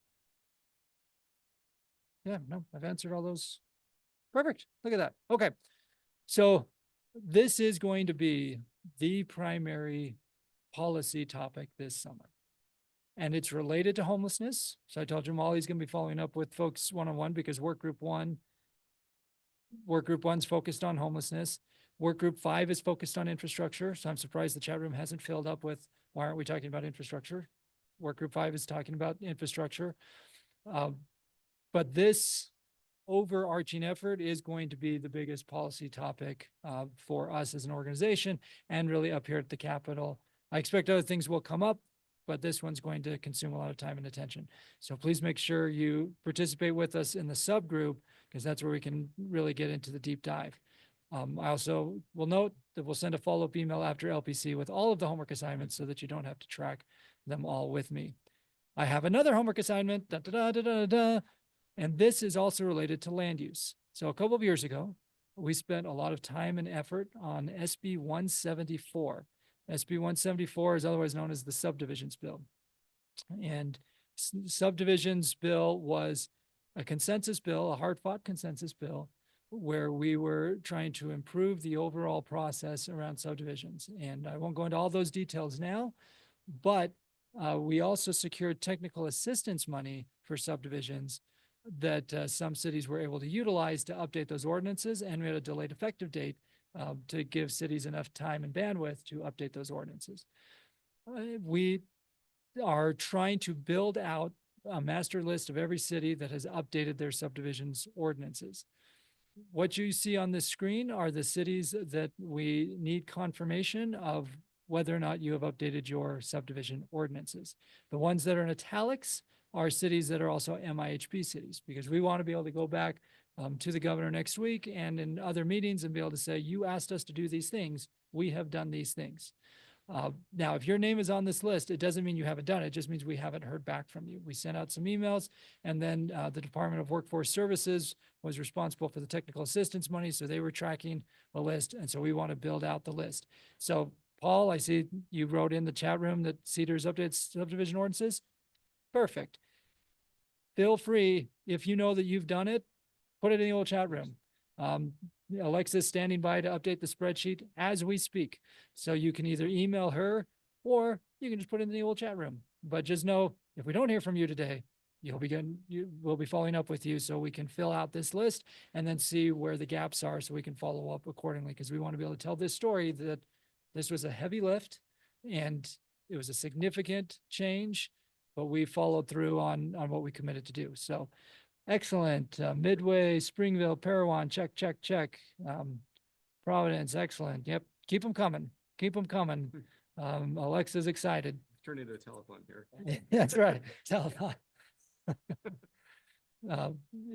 yeah, no, I've answered all those. Perfect. Look at that. Okay. So this is going to be the primary policy topic this summer. And it's related to homelessness. So I told you Molly's going to be following up with folks one-on-one because work group one's focused on homelessness. Work group 5 is focused on infrastructure. So I'm surprised the chat room hasn't filled up with, why aren't we talking about infrastructure? Work group 5 is talking about infrastructure. But this overarching effort is going to be the biggest policy topic for us as an organization and really up here at the Capitol. I expect other things will come up, but this one's going to consume a lot of time and attention. So please make sure you participate with us in the subgroup because that's where we can really get into the deep dive. I also will note that we'll send a follow-up email after LPC with all of the homework assignments so that you don't have to track them all with me. I have another homework assignment, and this is also related to land use. So a couple of years ago, we spent a lot of time and effort on SB 174. SB 174 is otherwise known as the subdivisions bill. And subdivisions bill was a consensus bill, a hard-fought consensus bill, where we were trying to improve the overall process around subdivisions. And I won't go into all those details now, but we also secured technical assistance money for subdivisions that some cities were able to utilize to update those ordinances, and we had a delayed effective date to give cities enough time and bandwidth to update those ordinances. We are trying to build out a master list of every city that has updated their subdivisions ordinances. What you see on this screen are the cities that we need confirmation of whether or not you have updated your subdivision ordinances. The ones that are in italics are cities that are also MIHP cities, because we want to be able to go back to the governor next week and in other meetings and be able to say, you asked us to do these things. We have done these things. Now, if your name is on this list, it doesn't mean you haven't done it. It just means we haven't heard back from you. We sent out some emails, and then the Department of Workforce Services was responsible for the technical assistance money. So they were tracking the list. And so we want to build out the list. So Paul, I see you wrote in the chat room that Cedars updates subdivision ordinances. Perfect. Feel free, if you know that you've done it, put it in the old chat room. Alexa's standing by to update the spreadsheet as we speak. So you can either email her or you can just put it in the old chat room. But just know, if we don't hear from you today, we'll be following up with you so we can fill out this list and then see where the gaps are so we can follow up accordingly, because we want to be able to tell this story that this was a heavy lift and it was a significant change, but we followed through on what we committed to do. So excellent. Midway, Springville, Parowan, check, check, check. Providence, excellent. Yep. Keep them coming. Keep them coming. Alexa's excited. Turn into a telephone here. That's right. Telethon.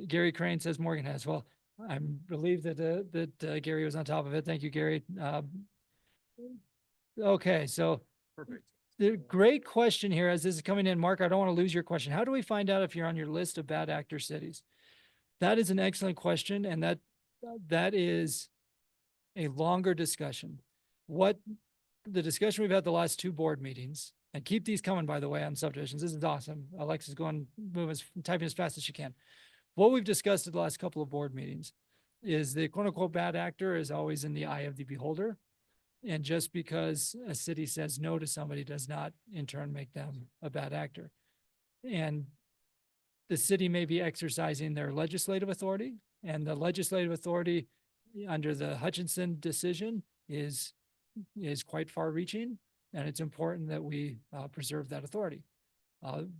Gary Crane says Morgan has. Well, I'm relieved that Gary was on top of it. Thank you, Gary. Okay, so Perfect. the great question here as this is coming in, Mark, I don't want to lose your question. How do we find out if you're on your list of bad actor cities? That is an excellent question, and that is a longer discussion. What the discussion we've had the last 2 board meetings, and keep these coming, by the way, on subdivisions. This is awesome. Alexa's typing as fast as she can. What we've discussed at the last couple of board meetings is the quote unquote bad actor is always in the eye of the beholder. And just because a city says no to somebody does not in turn make them a bad actor. And the city may be exercising their legislative authority, and the legislative authority under the Hutchinson decision is is quite far reaching, and it's important that we preserve that authority.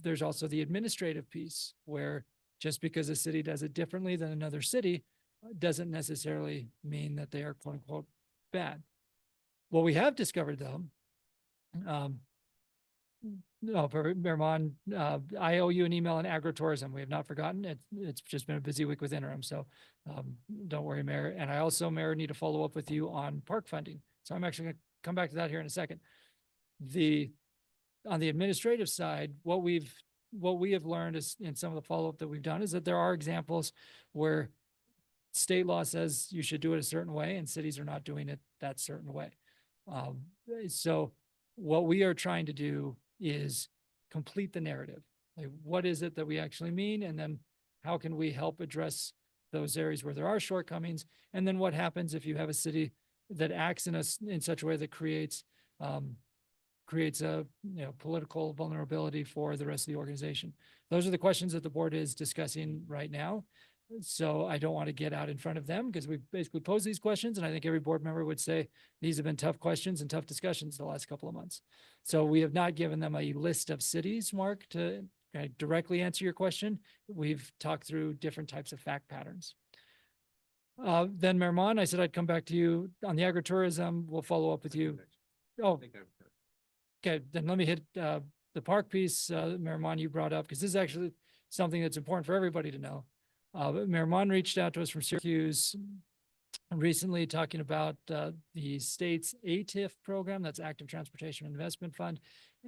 There's also the administrative piece where just because a city does it differently than another city doesn't necessarily mean that they are quote unquote bad. What we have discovered though, no, for Mermon, I owe you an email on agritourism. We have not forgotten it. It's just been a busy week with interim. So don't worry, Mayor. And I also, Mayor, need to follow up with you on park funding. So I'm actually going to come back to that here in a second. On the administrative side, what we have learned is in some of the follow-up that we've done is that there are examples where state law says you should do it a certain way and cities are not doing it that certain way. So what we are trying to do is complete the narrative. Like, what is it that we actually mean? And then how can we help address those areas where there are shortcomings? And then what happens if you have a city that acts in such a way that creates a political vulnerability for the rest of the organization? Those are the questions that the board is discussing right now. So I don't want to get out in front of them because we basically posed these questions, and I think every board member would say these have been tough questions and tough discussions the last couple of months. So we have not given them a list of cities, Mark, to directly answer your question. We've talked through different types of fact patterns. Then Mermon, I said I'd come back to you on the agritourism. We'll follow up with you. Oh, okay. Then let me hit the park piece, Mermon, you brought up, because this is actually something that's important for everybody to know. Mermon reached out to us from Syracuse recently talking about the state's ATIF program, that's Active Transportation Investment Fund,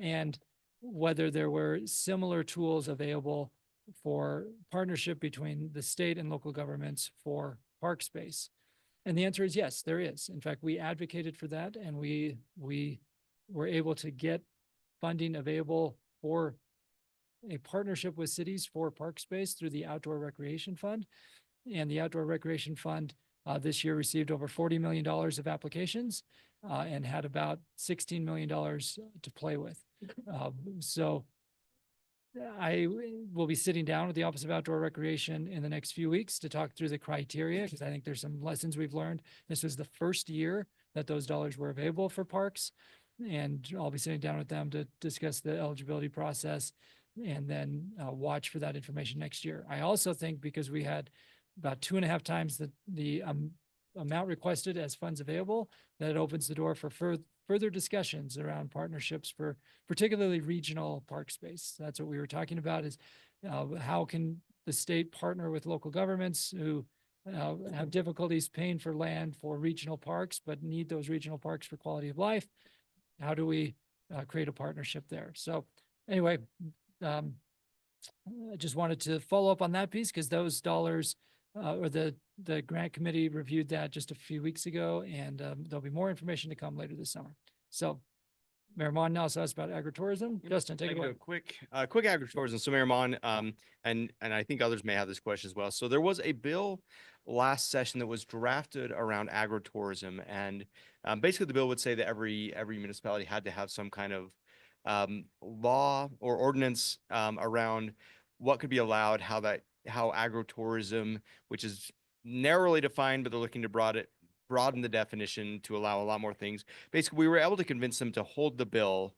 and whether there were similar tools available for partnership between the state and local governments for park space. And the answer is yes, there is. In fact, we advocated for that, and we were able to get funding available for a partnership with cities for park space through the Outdoor Recreation Fund. And the Outdoor Recreation Fund this year received over $40 million of applications and had about $16 million to play with. So I will be sitting down with the Office of Outdoor Recreation in the next few weeks to talk through the criteria, because I think there's some lessons we've learned. This was the first year that those dollars were available for parks. And I'll be sitting down with them to discuss the eligibility process and then watch for that information next year. I also think because we had about 2.5 times the amount requested as funds available, that it opens the door for further discussions around partnerships for particularly regional park space. That's what we were talking about, is how can the state partner with local governments who have difficulties paying for land for regional parks, but need those regional parks for quality of life. How do we create a partnership there? So anyway, I just wanted to follow up on that piece because those dollars or the grant committee reviewed that just a few weeks ago, and there'll be more information to come later this summer. So Mayor Mon now says about agritourism. Justin, take it away. Quick agritourism. So Mayor Mon, and I think others may have this question as well. So there was a bill last session that was drafted around agritourism, and basically the bill would say that every municipality had to have some kind of law or ordinance around what could be allowed, how agritourism, which is narrowly defined, but they're looking to broaden the definition to allow a lot more things. Basically, we were able to convince them to hold the bill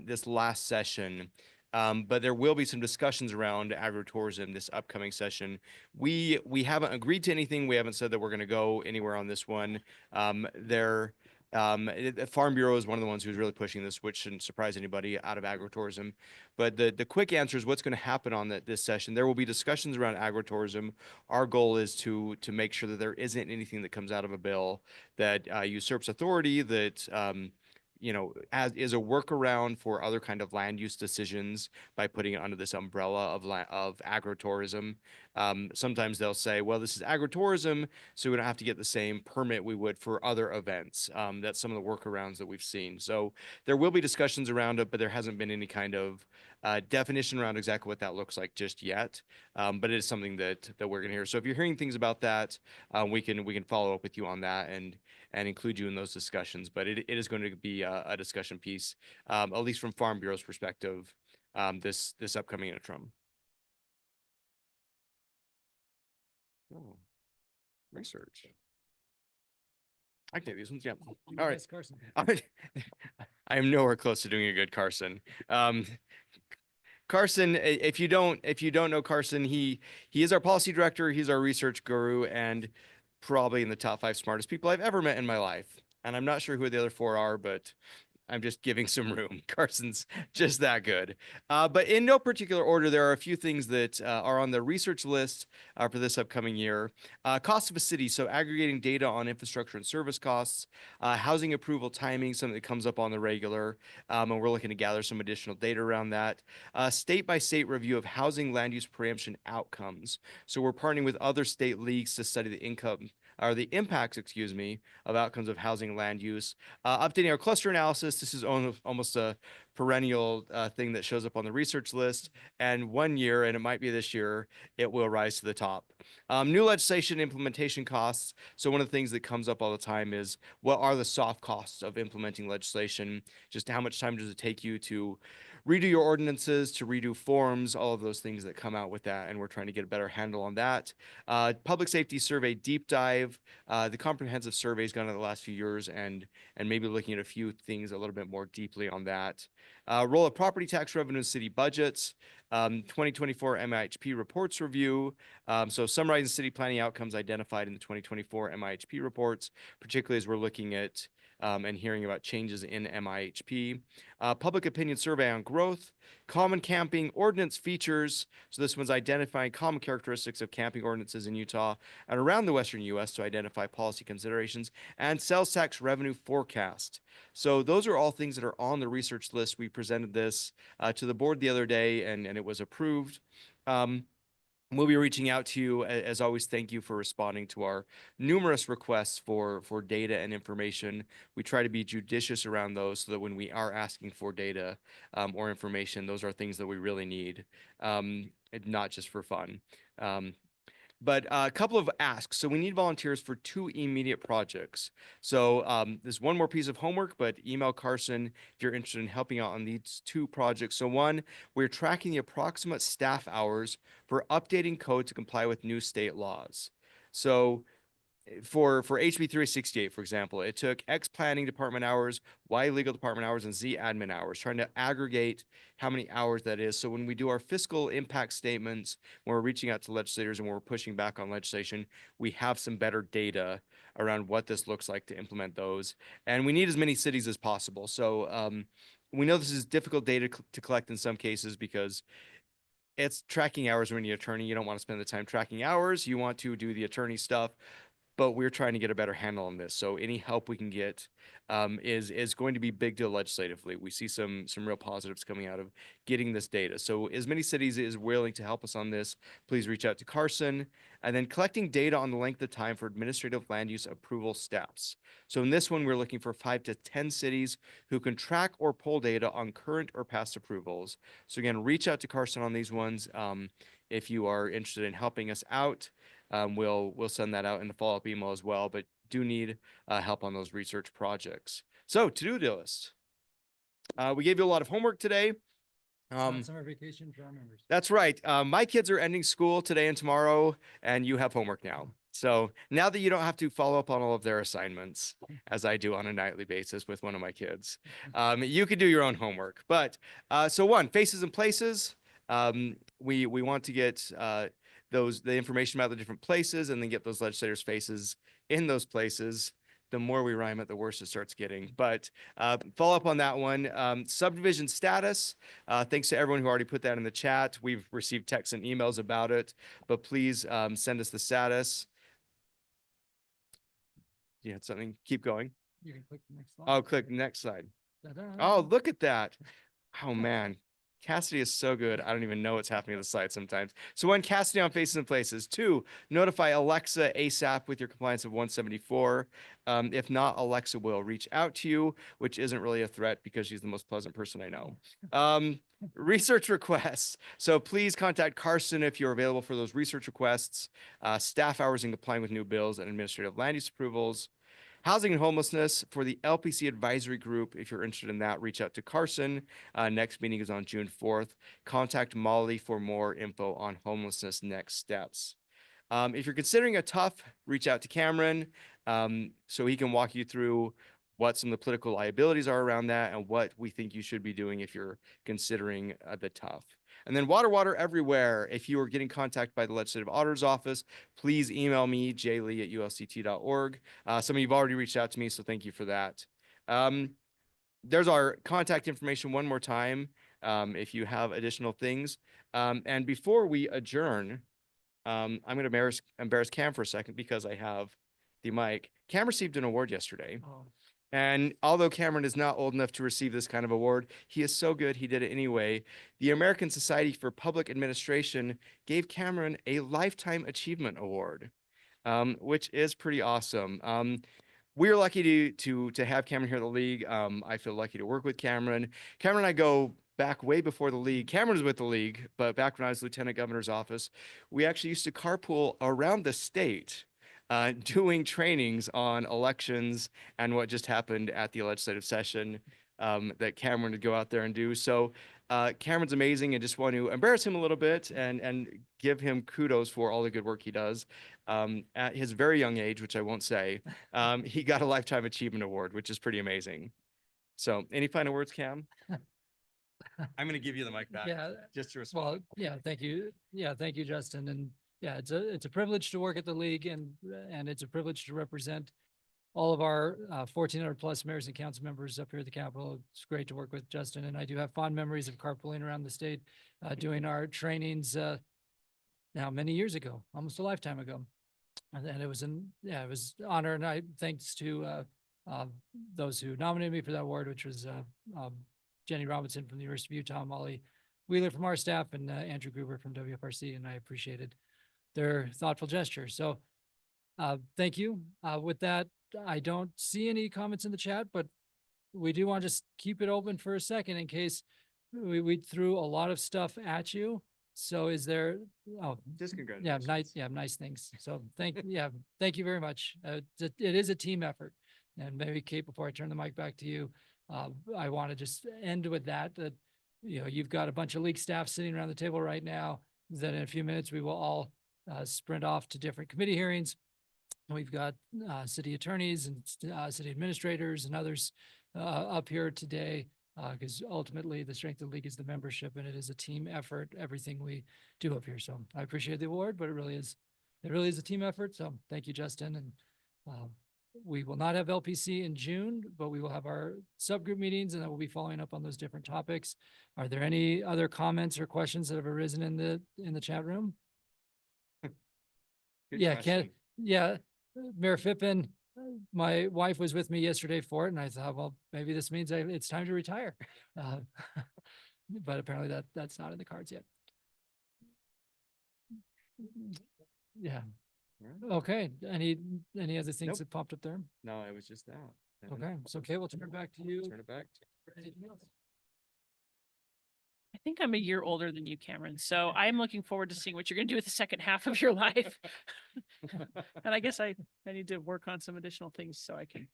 this last session. But there will be some discussions around agritourism this upcoming session. We haven't agreed to anything. We haven't said that we're going to go anywhere on this one. Farm Bureau is one of the ones who's really pushing this, which shouldn't surprise anybody out of agritourism. But the quick answer is what's going to happen on this session. There will be discussions around agritourism. Our goal is to make sure that there isn't anything that comes out of a bill that usurps authority, that is a workaround for other kind of land use decisions by putting it under this umbrella of agritourism. Sometimes they'll say, well, this is agritourism, so we don't have to get the same permit we would for other events. That's some of the workarounds that we've seen. So there will be discussions around it, but there hasn't been any kind of definition around exactly what that looks like just yet. But it is something that we're going to hear. So if you're hearing things about that, we can follow up with you on that and include you in those discussions. But it is going to be a discussion piece, at least from Farm Bureau's perspective, this upcoming interim. Oh, research. I can take these ones. Yeah. Do All your right. best, Carson. I am nowhere close to doing a good Carson. Carson, if you don't know Carson, he is our policy director. He's our research guru and probably in the top 5 smartest people I've ever met in my life. And I'm not sure who the other 4 are, but I'm just giving some room. Carson's just that good. But in no particular order, there are a few things that are on the research list for this upcoming year. Cost of a city, so aggregating data on infrastructure and service costs, housing approval timing, something that comes up on the regular, and we're looking to gather some additional data around that. State-by-state review of housing land use preemption outcomes. So we're partnering with other state leagues to study the impacts, of outcomes of housing land use. Updating our cluster analysis. This is almost a perennial thing that shows up on the research list. And one year, and it might be this year, it will rise to the top. New legislation implementation costs. So one of the things that comes up all the time is what are the soft costs of implementing legislation? Just how much time does it take you to redo your ordinances, to redo forms, all of those things that come out with that. And we're trying to get a better handle on that. Public safety survey deep dive. The comprehensive survey's gone in the last few years and maybe looking at a few things a little bit more deeply on that. Role of property tax revenue in city budgets. 2024 MIHP reports review. So summarizing city planning outcomes identified in the 2024 MIHP reports, particularly as we're looking at and hearing about changes in MIHP. Public opinion survey on growth, common camping ordinance features. So this one's identifying common characteristics of camping ordinances in Utah and around the Western U.S. to identify policy considerations, and sales tax revenue forecast. So those are all things that are on the research list. We presented this to the board the other day and it was approved. We'll be reaching out to you. As always, thank you for responding to our numerous requests for data and information. We try to be judicious around those so that when we are asking for data or information, those are things that we really need, and not just for fun. But a couple of asks. So we need volunteers for 2 immediate projects. So there's one more piece of homework, but email Carson if you're interested in helping out on these 2 projects. So one, we're tracking the approximate staff hours for updating code to comply with new state laws. So for HB 368, for example, it took X planning department hours, Y legal department hours, and Z admin hours, trying to aggregate how many hours that is. So when we do our fiscal impact statements, when we're reaching out to legislators and when we're pushing back on legislation, we have some better data around what this looks like to implement those. And we need as many cities as possible. So we know this is difficult data to collect in some cases because it's tracking hours when you're an attorney. You don't want to spend the time tracking hours. You want to do the attorney stuff. But we're trying to get a better handle on this. So any help we can get is going to be big deal legislatively. We see some real positives coming out of getting this data. So as many cities is willing to help us on this, please reach out to Carson. And then collecting data on the length of time for administrative land use approval steps. So in this one, we're looking for 5 to 10 cities who can track or pull data on current or past approvals. So again, reach out to Carson on these ones if you are interested in helping us out. We'll send that out in the follow-up email as well, but do need help on those research projects. So to-do list. We gave you a lot of homework today. Summer vacation for our members. That's right. My kids are ending school today and tomorrow, and you have homework now. So now that you don't have to follow up on all of their assignments, as I do on a nightly basis with one of my kids, you can do your own homework. But so one, faces and places. We want to get the information about the different places and then get those legislators' faces in those places. The more we rhyme it, the worse it starts getting. But follow up on that one. Subdivision status. Thanks to everyone who already put that in the chat. We've received texts and emails about it, but please send us the status. You had something? Keep going. You can click the next slide. Oh, click next slide. Ta-da. Oh, look at that. Oh, man. Cassidy is so good. I don't even know what's happening on the site sometimes. So one, Cassidy on Faces and Places. 2, notify Alexa ASAP with your compliance of 174. If not, Alexa will reach out to you, which isn't really a threat because she's the most pleasant person I know. Research requests. So please contact Carson if you're available for those research requests. Staff hours in complying with new bills and administrative land use approvals. Housing and homelessness for the LPC advisory group. If you're interested in that, reach out to Carson. Next meeting is on June 4th. Contact Molly for more info on homelessness next steps. If you're considering a TUF, reach out to Cameron. So he can walk you through what some of the political liabilities are around that and what we think you should be doing if you're considering the tough. And then water everywhere. If you are getting contacted by the Legislative Auditor's Office, please email me, jlee@ulct.org. Some of you've already reached out to me, so thank you for that. There's our contact information one more time, if you have additional things. And before we adjourn, I'm going to embarrass Cam for a second because I have the mic. Cam received an award yesterday. Oh, And although Cameron is not old enough to receive this kind of award, he is so good, he did it anyway. The American Society for Public Administration gave Cameron a Lifetime Achievement Award, which is pretty awesome. We're lucky to have Cameron here at the league. I feel lucky to work with Cameron. Cameron and I go back way before the league. Cameron was with the league, but back when I was Lieutenant Governor's office, we actually used to carpool around the state doing trainings on elections and what just happened at the legislative session that Cameron would go out there and do. So Cameron's amazing, and just want to embarrass him a little bit and give him kudos for all the good work he does. At his very young age, which I won't say, he got a Lifetime Achievement Award, which is pretty amazing. So any final words, Cam? I'm going to give you the mic back. yeah, Just to respond. well, yeah, thank you. Yeah, thank you, Justin. And yeah, it's a privilege to work at the league, and it's a privilege to represent all of our 1,400 plus mayors and council members up here at the Capitol. It's great to work with Justin, and I do have fond memories of carpooling around the state, doing our trainings now many years ago, almost a lifetime ago. And it was it was an honor, and I thanks to those who nominated me for that award, which was Jenny Robinson from the University of Utah, Molly Wheeler from our staff, and Andrew Gruber from WFRC, and I appreciated their thoughtful gesture. So thank you. With that, I don't see any comments in the chat, but we do want to just keep it open for a second in case we threw a lot of stuff at you. So is there, oh, Just congratulations. nice things. So thank you very much. It is a team effort. And maybe Kate, before I turn the mic back to you, I want to just end with that you've got a bunch of league staff sitting around the table right now, that in a few minutes we will all sprint off to different committee hearings. We've got city attorneys and city administrators and others up here today, because ultimately the strength of the league is the membership, and it is a team effort, everything we do up here. So I appreciate the award, but it really is a team effort. So thank you, Justin. And we will not have LPC in June, but we will have our subgroup meetings, and then we'll be following up on those different topics. Are there any other comments or questions that have arisen in the chat room? Good Yeah, question. Mayor Phippen, my wife was with me yesterday for it, and I thought, well, maybe this means it's time to retire. But apparently that's not in the cards yet. Yeah. Alright. Okay. Any other things Nope. that popped up there? No, it was just that. Okay. So, okay, we'll turn it back to you. Turn it back. for anything else. I think I'm a year older than you, Cameron, so I'm looking forward to seeing what you're gonna do with the second half of your life. And I guess I need to work on some additional things so I can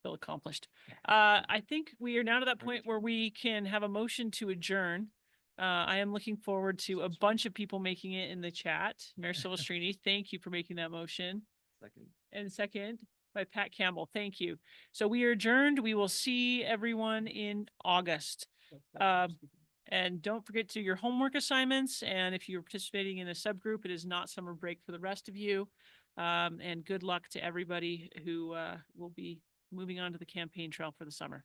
feel accomplished. I think we are now to that point where we can have a motion to adjourn. I am looking forward to a bunch of people making it in the chat. Mayor Silvestrini, thank you for making that motion. Second. And second by Pat Campbell, thank you. So we are adjourned. We will see everyone in August. And don't forget to do your homework assignments. And if you're participating in a subgroup, it is not summer break for the rest of you. And good luck to everybody who will be moving on to the campaign trail for the summer.